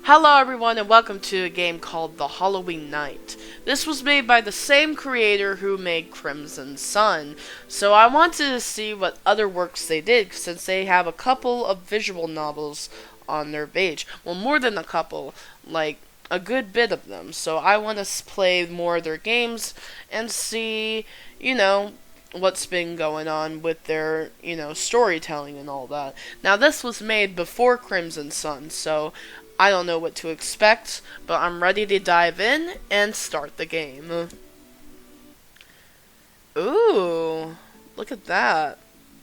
Hello everyone and welcome to a game called The Halloween Night. This was made by the same creator who made Crimson Sun, so I wanted to see what other works they did since they have a couple of visual novels on their page. Well, more than a couple, like a good bit of them. So I want to play more of their games and see, what's been going on with their, storytelling and all that. Now this was made before Crimson Sun, so I don't know what to expect, but I'm ready to dive in and start the game. Ooh, look at that.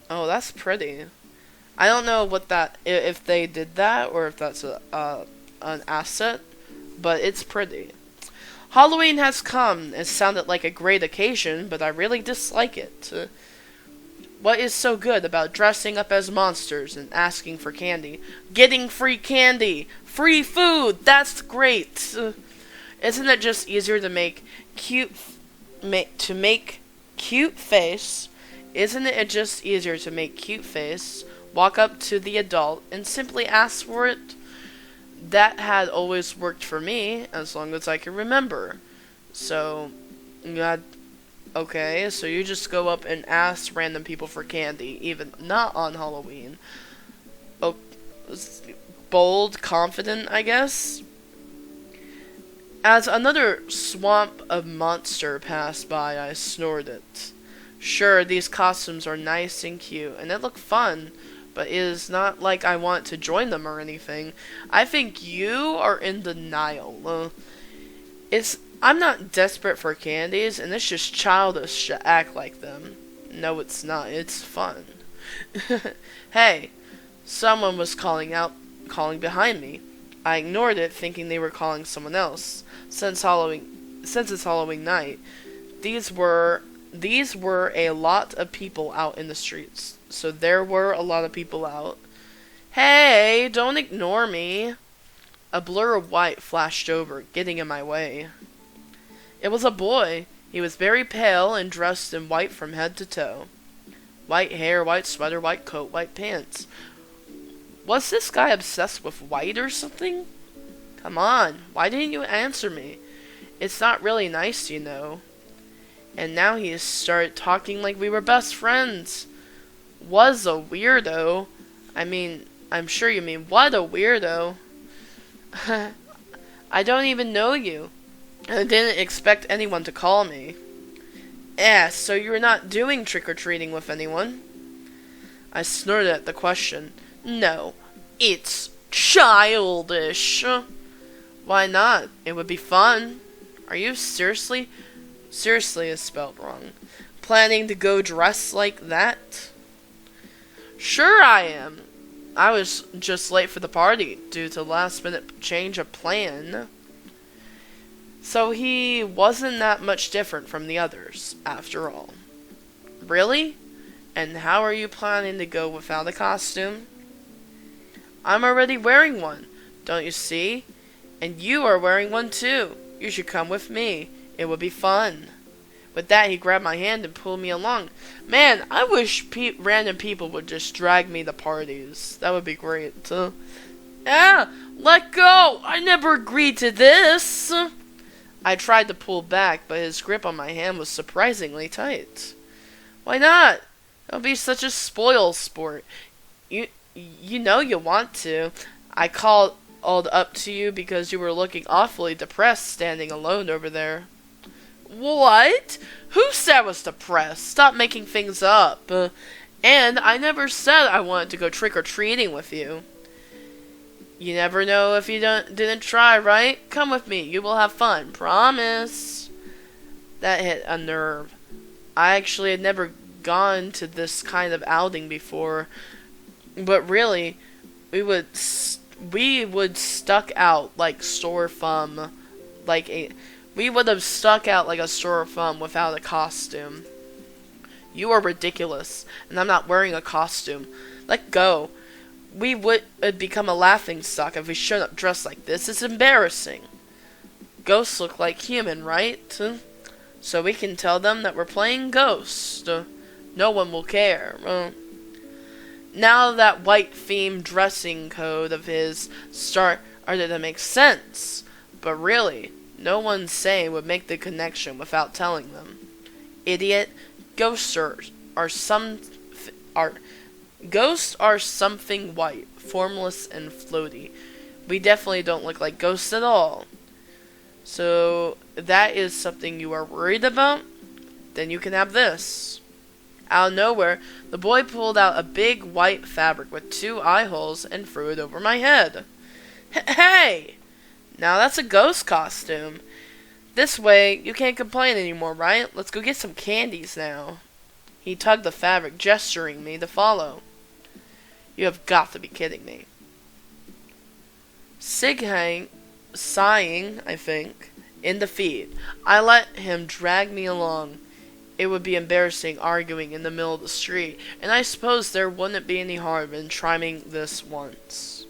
Oh, that's pretty. I don't know what that, if they did that or if that's an asset, but it's pretty. Halloween has come. It sounded like a great occasion, but I really dislike it. What is so good about dressing up as monsters and asking for candy? Getting free candy! Free food! That's great! Isn't it just easier to make cute face? Isn't it just easier to make cute face, walk up to the adult, and simply ask for it? That had always worked for me, as long as I can remember. So, okay, so you just go up and ask random people for candy, even not on Halloween. Oh, bold, confident, I guess? As another swamp of monster passed by, I snorted. Sure, these costumes are nice and cute, and they look fun, but it is not like I want to join them or anything. I think you are in denial. I'm not desperate for candies, and it's just childish to act like them. No, it's not. It's fun. Hey, someone was calling behind me. I ignored it, thinking they were calling someone else. Since it's Halloween night, these were a lot of people out in the streets. So there were a lot of people out. Hey, don't ignore me. A blur of white flashed over, getting in my way. It was a boy. He was very pale and dressed in white from head to toe. White hair, white sweater, white coat, white pants. Was this guy obsessed with white or something? Come on, why didn't you answer me? It's not really nice, you know. And now he has started talking like we were best friends. Was a weirdo. I mean, I'm sure you mean what a weirdo. I don't even know you. I didn't expect anyone to call me. So you're not doing trick-or-treating with anyone? I snorted at the question. No, it's childish. Why not? It would be fun. Are you seriously is spelled wrong, planning to go dressed like that? Sure I am. I was just late for the party due to last-minute change of plan. So he wasn't that much different from the others, after all. Really? And how are you planning to go without a costume? I'm already wearing one, don't you see? And you are wearing one too. You should come with me. It would be fun. With that, he grabbed my hand and pulled me along. Man, I wish random people would just drag me to parties. That would be great. Let go! I never agreed to this! I tried to pull back, but his grip on my hand was surprisingly tight. Why not? Don't be such a spoil sport. You know you want to. I called up to you because you were looking awfully depressed standing alone over there. What? Who said I was depressed? Stop making things up. And I never said I wanted to go trick-or-treating with you. You never know if you didn't try, right? Come with me. You will have fun. Promise. That hit a nerve. I actually had never gone to this kind of outing before. But really, we would stuck out like store fun. We would have stuck out like a store of fun without a costume. You are ridiculous, and I'm not wearing a costume. Let go. We would become a laughingstock if we showed up dressed like this. It's embarrassing. Ghosts look like human, right? So we can tell them that we're playing ghost. No one will care. Now that white theme dressing code of his started to make sense. But really, no one saying would make the connection without telling them. Idiot, ghosts are some are ghosts are something white, formless and floaty. We definitely don't look like ghosts at all. So that is something you are worried about? Then you can have this. Out of nowhere, the boy pulled out a big white fabric with 2 eye holes and threw it over my head. Hey! Now that's a ghost costume. This way, you can't complain anymore, right? Let's go get some candies now. He tugged the fabric, gesturing me to follow. You have got to be kidding me. Sighing, I think, in defeat, I let him drag me along. It would be embarrassing arguing in the middle of the street, and I suppose there wouldn't be any harm in trying this once.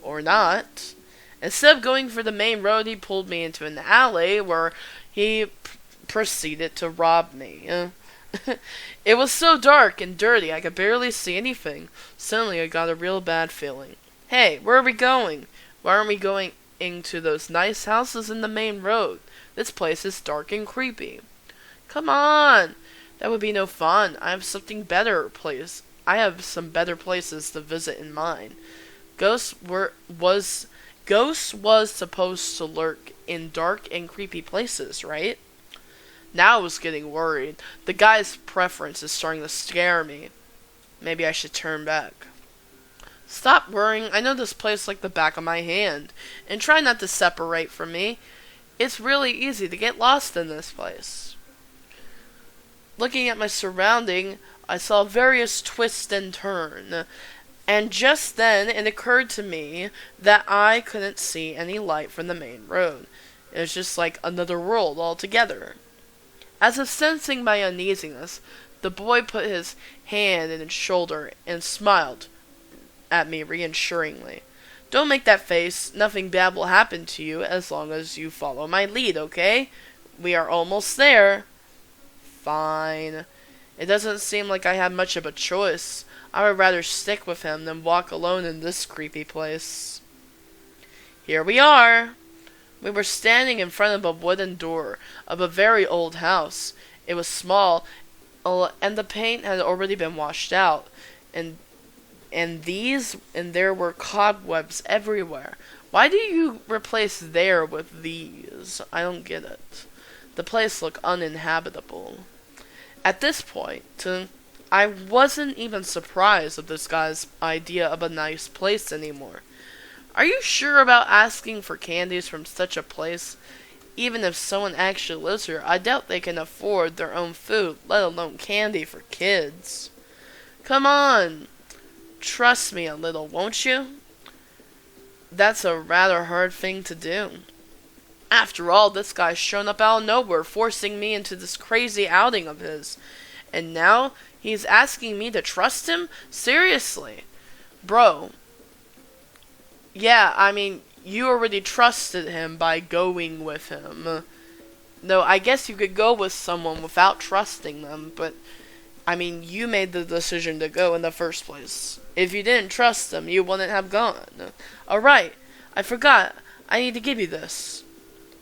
Or not. Instead of going for the main road, he pulled me into an alley where he proceeded to rob me. It was so dark and dirty I could barely see anything. Suddenly I got a real bad feeling. Hey, where are we going? Why aren't we going into those nice houses in the main road? This place is dark and creepy. Come on! That would be no fun. I have some better places to visit in mind. Ghosts was supposed to lurk in dark and creepy places, right? Now I was getting worried. The guy's preference is starting to scare me. Maybe I should turn back. Stop worrying. I know this place like the back of my hand. And try not to separate from me. It's really easy to get lost in this place. Looking at my surrounding, I saw various twists and turns. And just then it occurred to me that I couldn't see any light from the main road. It was just like another world altogether. As if sensing my uneasiness, the boy put his hand in his shoulder and smiled at me reassuringly. Don't make that face. Nothing bad will happen to you as long as you follow my lead, okay? We are almost there. Fine. It doesn't seem like I had much of a choice. I would rather stick with him than walk alone in this creepy place. Here we are. We were standing in front of a wooden door of a very old house. It was small, and the paint had already been washed out, and there were cobwebs everywhere. Why do you replace there with these? I don't get it. The place looked uninhabitable. At this point, I wasn't even surprised at this guy's idea of a nice place anymore. Are you sure about asking for candies from such a place? Even if someone actually lives here, I doubt they can afford their own food, let alone candy for kids. Come on! Trust me a little, won't you? That's a rather hard thing to do. After all, this guy's shown up out of nowhere, forcing me into this crazy outing of his. And now, he's asking me to trust him? Seriously? Bro. Yeah, I mean, you already trusted him by going with him. No, I guess you could go with someone without trusting them, but, I mean, you made the decision to go in the first place. If you didn't trust them, you wouldn't have gone. Alright, I forgot. I need to give you this.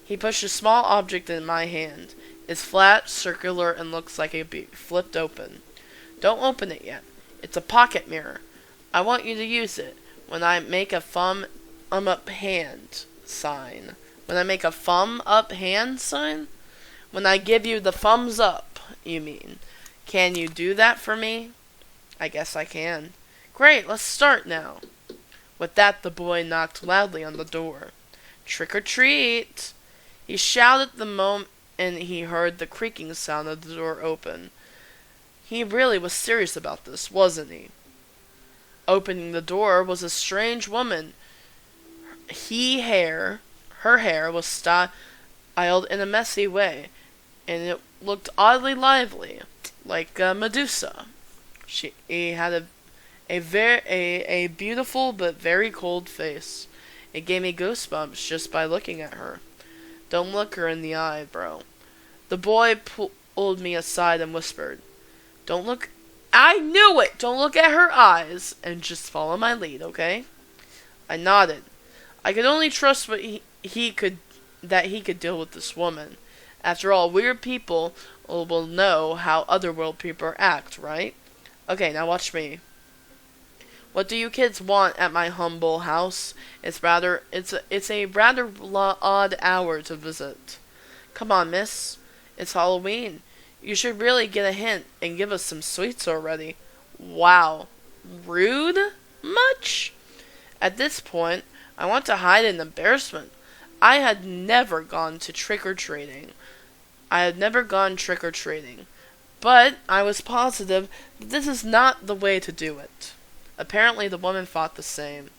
He pushed a small object in my hand. It's flat, circular, and looks like it be flipped open. Don't open it yet. It's a pocket mirror. I want you to use it when I make a thumb up hand sign. When I make a thumb up hand sign? When I give you the thumbs up, you mean. Can you do that for me? I guess I can. Great, let's start now. With that, the boy knocked loudly on the door. Trick or treat! He shouted the moment he heard the creaking sound of the door open. He really was serious about this, wasn't he? Opening the door was a strange woman. Her hair was styled in a messy way, and it looked oddly lively, like MEDUSA. She had a beautiful but very cold face. It gave me goosebumps just by looking at her. Don't look her in the eye, bro. The boy pulled me aside and whispered, Don't look I knew it! Don't look at her eyes and just follow my lead, okay? I nodded. I could only trust what he could deal with this woman. After all, weird people will know how otherworld people act, right? Okay, now watch me. What do you kids want at my humble house? It's a rather odd hour to visit. Come on, miss. It's Halloween. You should really get a hint and give us some sweets already. Wow. Rude? Much? At this point, I want to hide in embarrassment. I had never gone trick-or-treating. But I was positive that this is not the way to do it. Apparently the woman thought the same.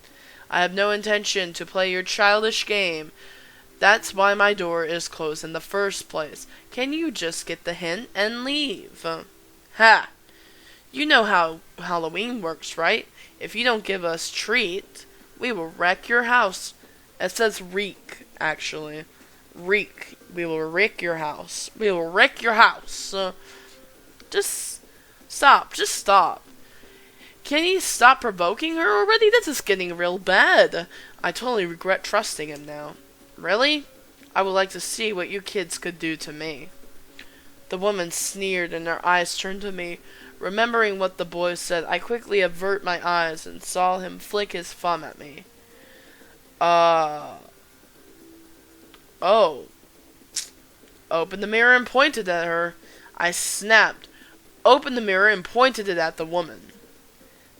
I have no intention to play your childish game. That's why my door is closed in the first place. Can you just get the hint and leave? Ha! You know how Halloween works, right? If you don't give us treat, we will wreck your house. It says reek, actually. Reek. We will wreck your house. We will wreck your house. Just stop. Just stop. Can you stop provoking her already? This is getting real bad. I totally regret trusting him now. Really? I would like to see what you kids could do to me. The woman sneered and her eyes turned to me. Remembering what the boy said, I quickly avert my eyes and saw him flick his thumb at me. Oh. Opened the mirror and pointed at her. I snapped, opened the mirror and pointed it at the woman.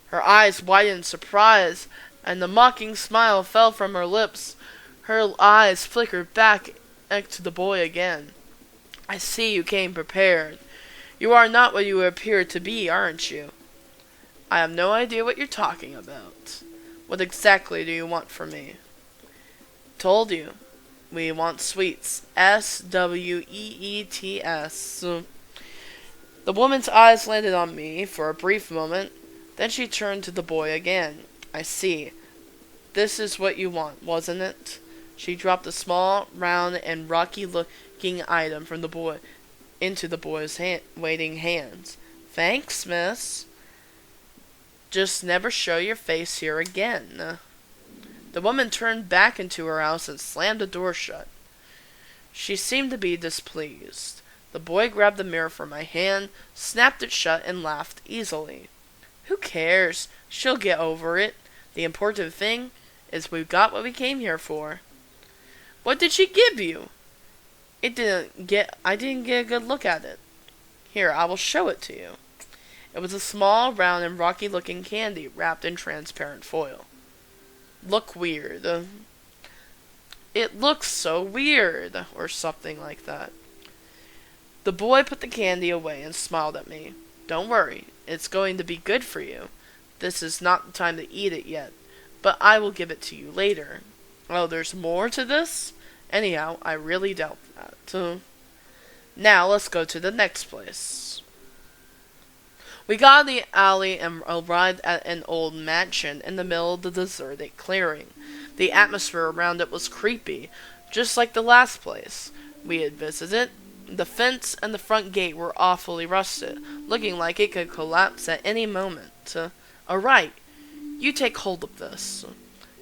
Her eyes widened in surprise, and the mocking smile fell from her lips. Her eyes flickered back to the boy again. I see you came prepared. You are not what you appear to be, aren't you? I have no idea what you're talking about. What exactly do you want from me? Told you. We want sweets. SWEETS. The woman's eyes landed on me for a brief moment. Then she turned to the boy again. I see. This is what you want, wasn't it? She dropped a small, round, and rocky-looking item from the boy into the boy's waiting hands. Thanks, miss. Just never show your face here again. The woman turned back into her house and slammed the door shut. She seemed to be displeased. The boy grabbed the mirror from my hand, snapped it shut, and laughed easily. Who cares? She'll get over it. The important thing is we got what we came here for. What did she give you? I didn't get a good look at it. Here, I will show it to you. It was a small, round, and rocky-looking candy wrapped in transparent foil. Look weird. It looks so weird, or something like that. The boy put the candy away and smiled at me. Don't worry, it's going to be good for you. This is not the time to eat it yet, but I will give it to you later. Oh, there's more to this? Anyhow, I really doubt that. Now, let's go to the next place. We got in the alley and arrived at an old mansion in the middle of the deserted clearing. The atmosphere around it was creepy, just like the last place we had visited. The fence and the front gate were awfully rusted, looking like it could collapse at any moment. Alright, you take hold of this.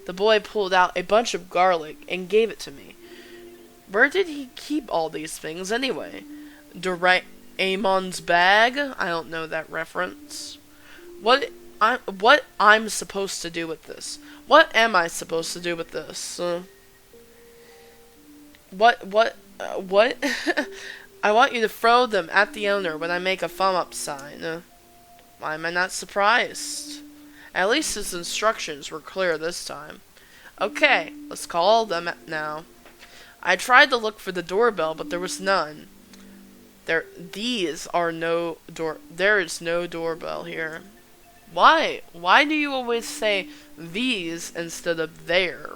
The boy pulled out a bunch of garlic and gave it to me. Where did he keep all these things anyway? Doraemon's bag? I don't know that reference. What I'm supposed to do with this? What am I supposed to do with this? What? I want you to throw them at the owner when I make a thumb up sign. Why am I not surprised? At least his instructions were clear this time. Okay, let's call them now. I tried to look for the doorbell, but there was none. There is no doorbell here. Why? Why do you always say these instead of there?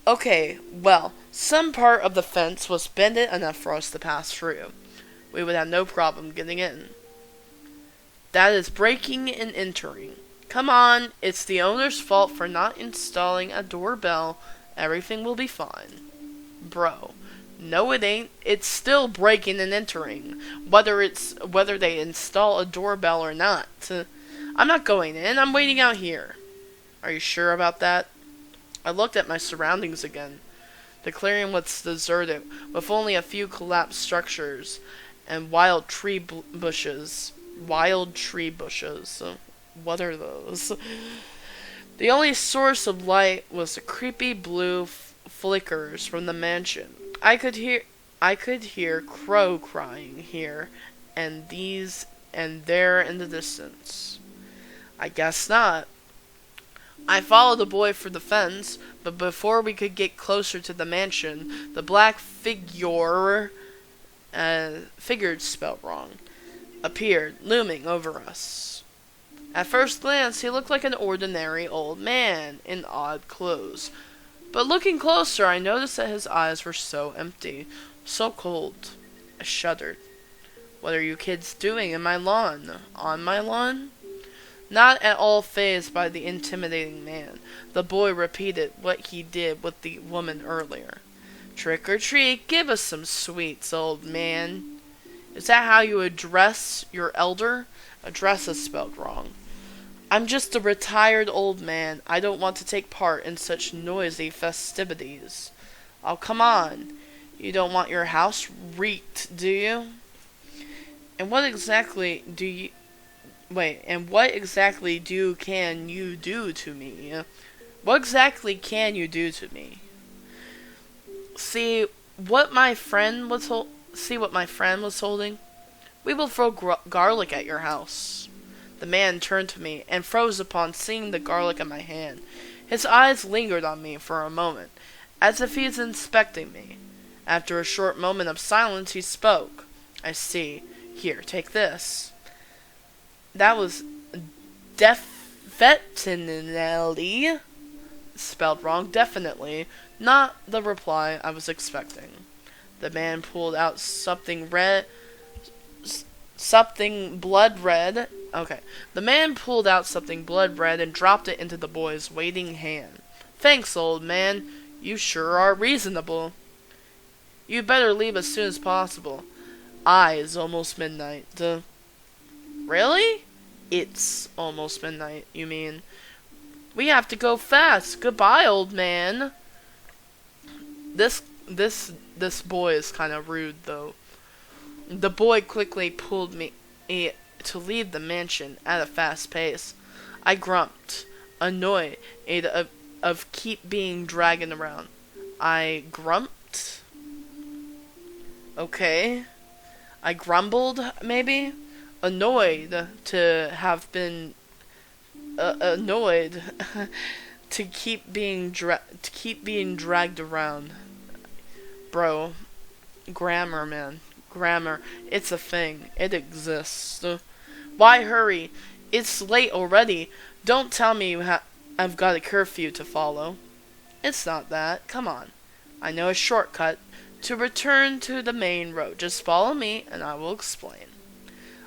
Okay, well, some part of the fence was bended enough for us to pass through. We would have no problem getting in. That is breaking and entering. Come on, it's the owner's fault for not installing a doorbell. Everything will be fine. Bro, No, it ain't. It's still breaking and entering, whether they install a doorbell or not. I'm not going in. I'm waiting out here. Are you sure about that? I looked at my surroundings again. The clearing was deserted, with only a few collapsed structures and wild tree bushes. Wild tree bushes. What are those? The only source of light was the creepy blue flickers from the mansion. I could hear crow crying here and these and there in the distance. I guess not. I followed the boy for the fence, but before we could get closer to the mansion, the black figured spelled wrong, appeared, looming over us. At first glance, he looked like an ordinary old man in odd clothes. But looking closer, I noticed that his eyes were so empty, so cold. I shuddered. What are you kids doing in my lawn? On my lawn? Not at all fazed by the intimidating man, the boy repeated what he did with the woman earlier. Trick or treat, give us some sweets, old man. Is that how you address your elder? Address is spelled wrong. I'm just a retired old man. I don't want to take part in such noisy festivities. Oh, come on. You don't want your house reeked, do you? And what exactly do you... Wait, and what exactly can you do to me? What exactly can you do to me? See what my friend was holding? We will throw garlic at your house. The man turned to me and froze upon seeing the garlic in my hand. His eyes lingered on me for a moment, as if he was inspecting me. After a short moment of silence, he spoke. I see. Here, take this. That was definitely spelled wrong, definitely not the reply I was expecting. The man pulled out something blood red. Okay. The man pulled out something blood red and dropped it into the boy's waiting hand. Thanks, old man. You sure are reasonable. You'd better leave as soon as possible. It's almost midnight. Really? It's almost midnight, you mean? We have to go fast. Goodbye, old man. This boy is kind of rude, though. The boy quickly pulled me to leave the mansion at a fast pace. I grumped, annoyed of keep being dragged around. I grumped? Okay. I grumbled, maybe? Annoyed to have been annoyed to keep being dragged around. Bro, grammar, man. Grammar. It's a thing. It exists. Why hurry? It's late already. Don't tell me I've got a curfew to follow. It's not that. Come on. I know a shortcut to return to the main road. Just follow me and I will explain.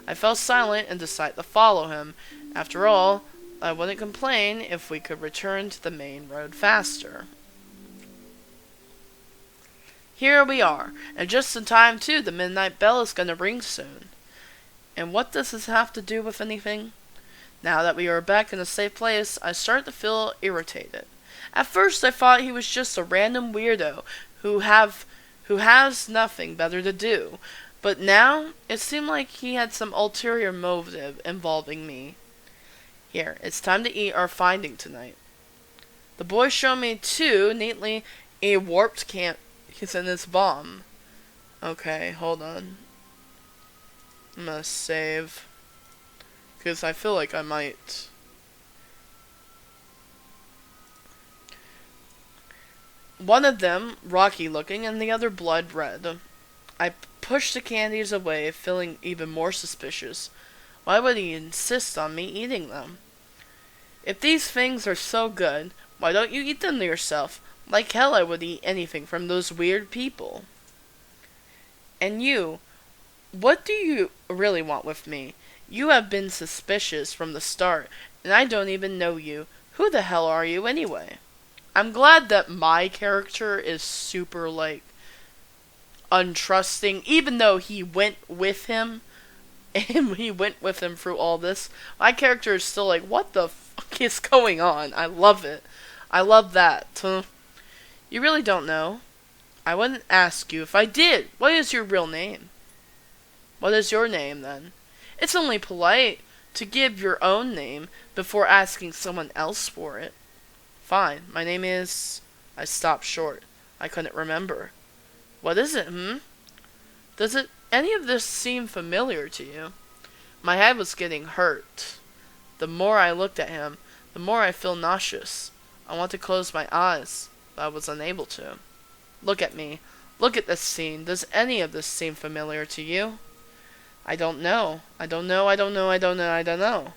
I fell silent and decided to follow him. After all, I wouldn't complain if we could return to the main road faster. Here we are, and just in time too. The midnight bell is going to ring soon. And what does this have to do with anything? Now that we are back in a safe place, I start to feel irritated. At first I thought he was just a random weirdo who has nothing better to do. But now, it seemed like he had some ulterior motive involving me. Here, it's time to eat our finding tonight. The boy showed me, too, neatly, a warped camp in his bomb. Okay, hold on. I'm gonna save. Because I feel like I might. One of them, rocky looking, and the other blood red. I pushed the candies away, feeling even more suspicious. Why would he insist on me eating them? If these things are so good, why don't you eat them yourself? Like hell I would eat anything from those weird people. And you, what do you really want with me? You have been suspicious from the start, and I don't even know you. Who the hell are you anyway? I'm glad that my character is super, untrusting, even though he went with him and he went with him through all this. My character is still like, what the fuck is going on? I love it. I love that. You really don't know. I wouldn't ask you if I did. What is your real name? What is your name, then? It's only polite to give your own name before asking someone else for it. Fine, my name is... I stopped short. I couldn't remember. What is it, Does any of this seem familiar to you? My head was getting hurt. The more I looked at him, the more I feel nauseous. I want to close my eyes, but I was unable to. Look at me. Look at this scene. Does any of this seem familiar to you? I don't know. I don't know. I don't know. I don't know. I don't know.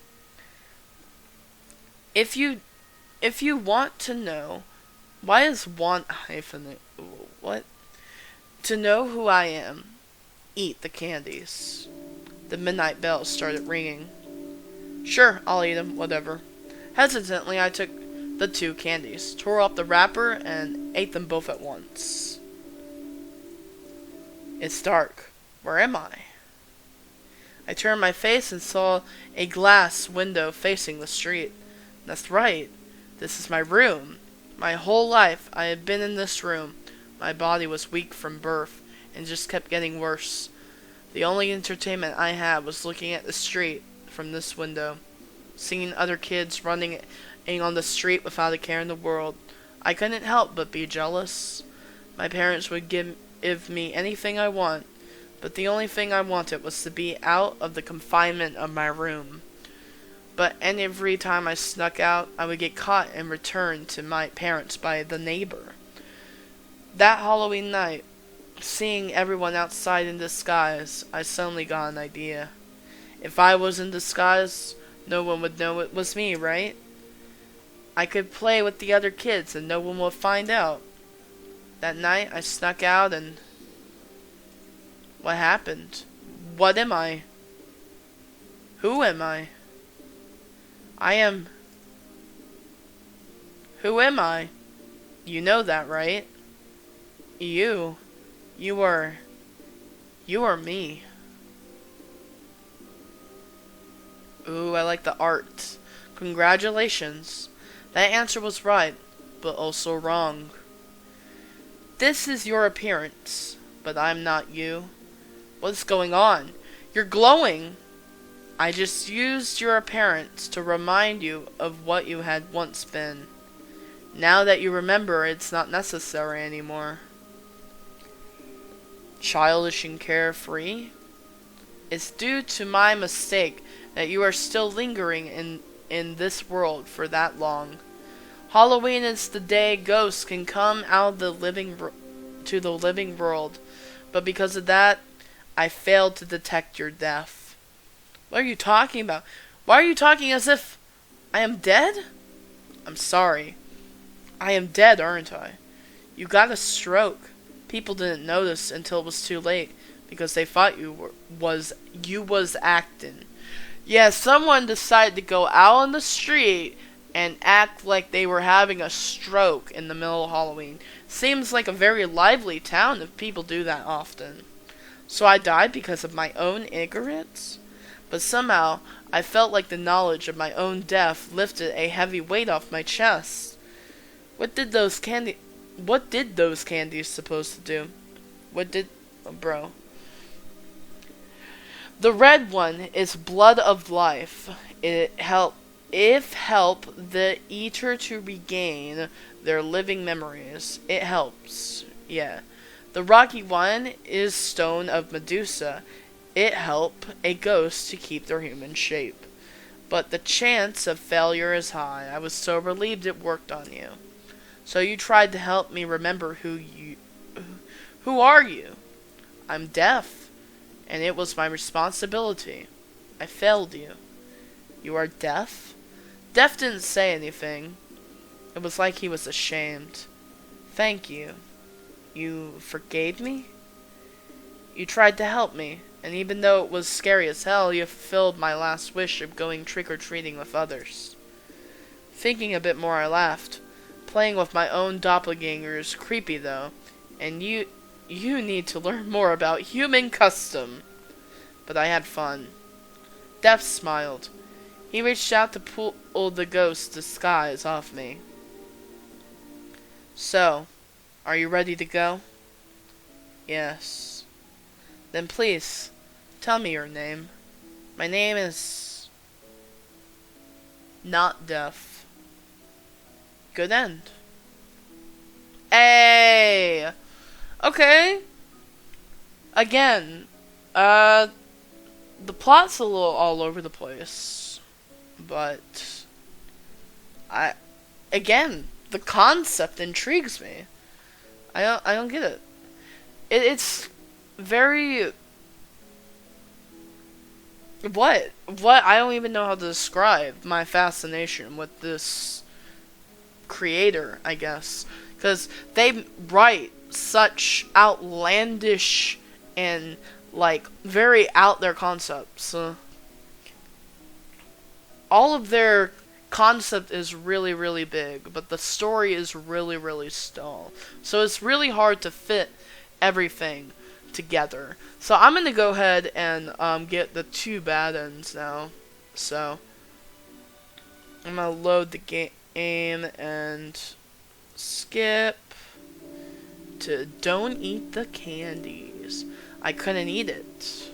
If you want to know, why is want hyphen what? To know who I am, eat the candies. The midnight bell started ringing. Sure, I'll eat them, whatever. Hesitantly, I took the 2 candies, tore off the wrapper, and ate them both at once. It's dark. Where am I? I turned my face and saw a glass window facing the street. That's right. This is my room. My whole life I had been in this room. My body was weak from birth and just kept getting worse. The only entertainment I had was looking at the street from this window, seeing other kids running on the street without a care in the world. I couldn't help but be jealous. My parents would give me anything I want, but the only thing I wanted was to be out of the confinement of my room. But every time I snuck out, I would get caught and returned to my parents by the neighbor. That Halloween night, seeing everyone outside in disguise, I suddenly got an idea. If I was in disguise, no one would know it was me, right? I could play with the other kids and no one would find out. That night, I snuck out and... What happened? What am I? Who am I? I am... Who am I? You know that, right? You are me. Ooh, I like the art. Congratulations. That answer was right, but also wrong. This is your appearance, but I'm not you. What's going on? You're glowing. I just used your appearance to remind you of what you had once been. Now that you remember, it's not necessary anymore. Childish and carefree? It's due to my mistake that you are still lingering in this world for that long. Halloween is the day ghosts can come out of to the living world, but because of that, I failed to detect your death. What are you talking about? Why are you talking as if I am dead? I'm sorry. I am dead, aren't I? You got a stroke. People didn't notice until it was too late because they thought you was acting. Yeah, someone decided to go out on the street and act like they were having a stroke in the middle of Halloween. Seems like a very lively town if people do that often. So I died because of my own ignorance? But somehow, I felt like the knowledge of my own death lifted a heavy weight off my chest. What did those candies supposed to do? Bro. The red one is blood of life. It help the eater to regain their living memories. It helps. Yeah. The rocky one is stone of Medusa. It help a ghost to keep their human shape. But the chance of failure is high. I was so relieved it worked on you. So you tried to help me remember who are you? I'm deaf, and it was my responsibility. I failed you. You are deaf? Deaf didn't say anything. It was like he was ashamed. Thank you. You forgave me? You tried to help me, and even though it was scary as hell, you fulfilled my last wish of going trick-or-treating with others. Thinking a bit more, I laughed. Playing with my own doppelganger is creepy, though, and You need to learn more about human custom. But I had fun. Death smiled. He reached out to pull the ghost's disguise off me. So, are you ready to go? Yes. Then please, tell me your name. My name is... not Death. Good end. Hey! Okay. Again, the plot's a little all over the place, but again, the concept intrigues me. I don't get it. It's very... What? I don't even know how to describe my fascination with this creator, I guess. Because they write such outlandish and, like, very out there concepts. All of their concept is really, really big, but the story is really, really small. So it's really hard to fit everything together. So I'm going to go ahead and get the 2 bad ends now. So I'm going to load the game and skip to don't eat the candies. I couldn't eat it.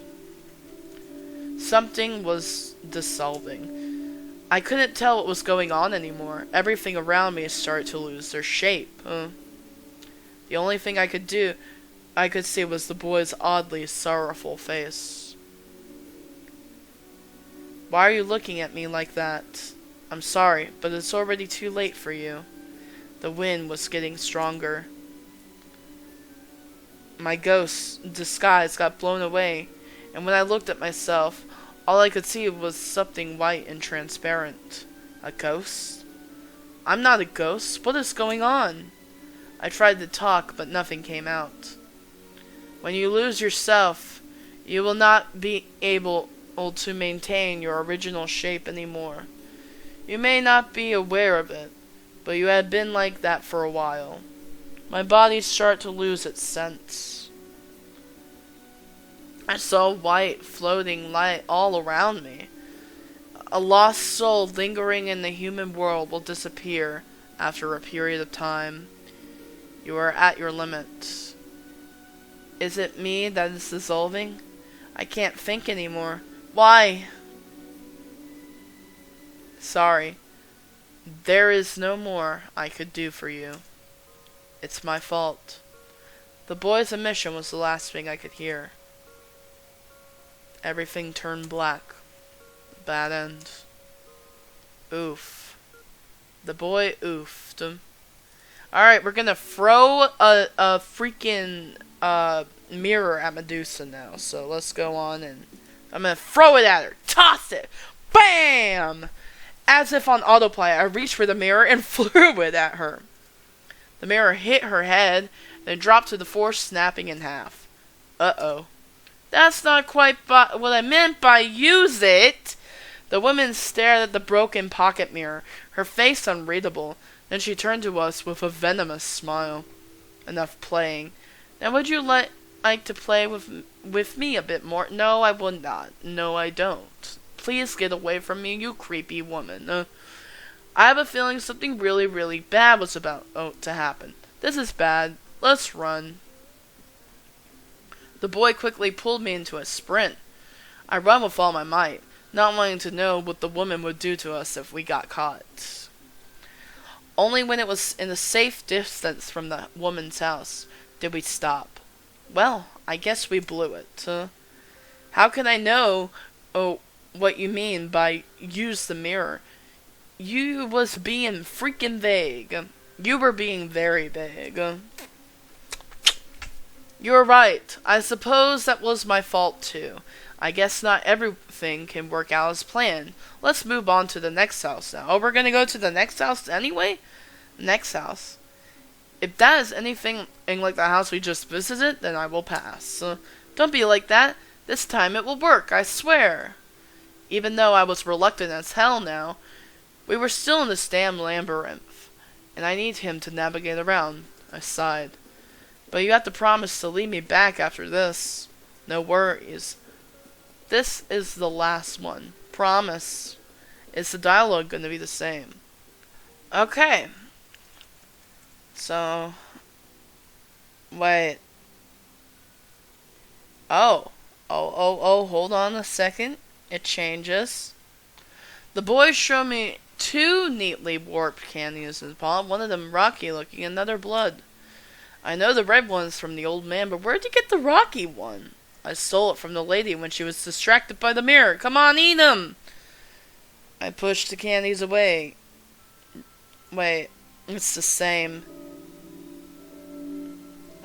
Something was dissolving. I couldn't tell what was going on anymore. Everything around me started to lose their shape. The only thing I could see was the boy's oddly sorrowful face. Why are you looking at me like that? I'm sorry, but it's already too late for you. The wind was getting stronger. My ghost's disguise got blown away, and when I looked at myself, all I could see was something white and transparent. A ghost? I'm not a ghost. What is going on? I tried to talk, but nothing came out. When you lose yourself, you will not be able to maintain your original shape anymore. You may not be aware of it, but you had been like that for a while. My body started to lose its sense. I saw white floating light all around me. A lost soul lingering in the human world will disappear after a period of time. You are at your limit. Is it me that is dissolving? I can't think anymore. Why? Sorry. There is no more I could do for you. It's my fault. The boy's admission was the last thing I could hear. Everything turned black. Bad end. Oof. The boy oofed. Alright, we're gonna throw a freaking mirror at Medusa now. So let's go on and I'm gonna throw it at her. Toss it. Bam! As if on autopilot, I reached for the mirror and threw it at her. The mirror hit her head, then dropped to the floor, snapping in half. Uh-oh. That's not quite what I meant by use it. The woman stared at the broken pocket mirror, her face unreadable. Then she turned to us with a venomous smile. Enough playing. Now would you like to play with me a bit more? No, I will not. No, I don't. Please get away from me, you creepy woman. I have a feeling something really, really bad was about to happen. This is bad. Let's run. The boy quickly pulled me into a sprint. I ran with all my might, not wanting to know what the woman would do to us if we got caught. Only when it was in a safe distance from the woman's house did we stop. Well, I guess we blew it. How can I know what you mean by use the mirror? You was being freaking vague. You were being very vague. You're right. I suppose that was my fault too. I guess not everything can work out as planned. Let's move on to the next house now. Oh, we're gonna go to the next house anyway? Next house. If that is anything like the house we just visited, then I will pass. Don't be like that. This time it will work, I swear. Even though I was reluctant as hell now, we were still in this damn labyrinth, and I need him to navigate around. I sighed. But you have to promise to lead me back after this. No worries. This is the last one. Promise. Is the dialogue going to be the same? Okay. So... Wait. Oh, hold on a second. It changes. The boys show me 2 neatly warped candies in the palm. One of them rocky looking, another blood. I know the red one's from the old man, but where'd you get the rocky one? I stole it from the lady when she was distracted by the mirror. Come on, eat 'em! I pushed the candies away. Wait, it's the same.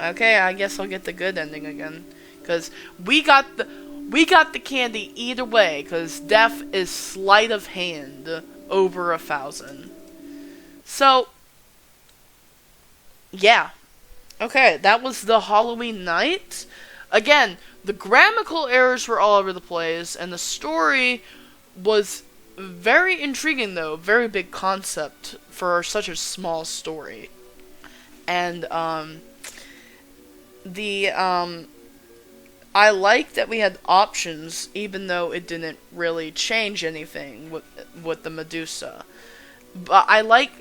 Okay, I guess I'll get the good ending again. Because we got the candy either way. Because death is sleight of hand over 1,000. So, yeah. Okay, that was the Halloween night. Again, the grammatical errors were all over the place. And the story was very intriguing though. Very big concept for such a small story. And, I like that we had options, even though it didn't really change anything with the Medusa. But I like,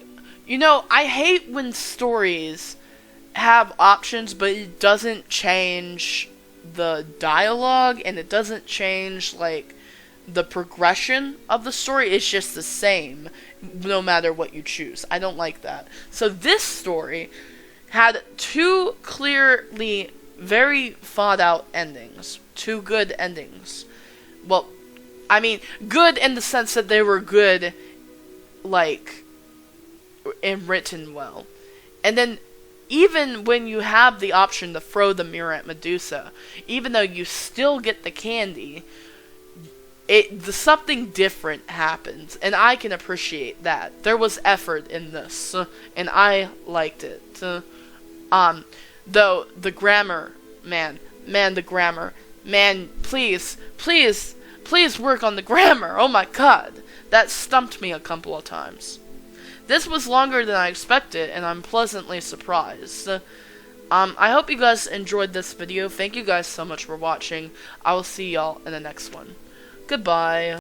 I hate when stories have options, but it doesn't change the dialogue, and it doesn't change, like, the progression of the story. It's just the same, no matter what you choose. I don't like that. So this story had 2 clearly very thought out endings. 2 good endings. Well, I mean, good in the sense that they were good, like, and written well. And then, even when you have the option to throw the mirror at Medusa, even though you still get the candy, something different happens, and I can appreciate that. There was effort in this, and I liked it. Though, the grammar, the grammar, please work on the grammar, oh my god, that stumped me a couple of times. This was longer than I expected, and I'm pleasantly surprised. I hope you guys enjoyed this video. Thank you guys so much for watching. I will see y'all in the next one. Goodbye.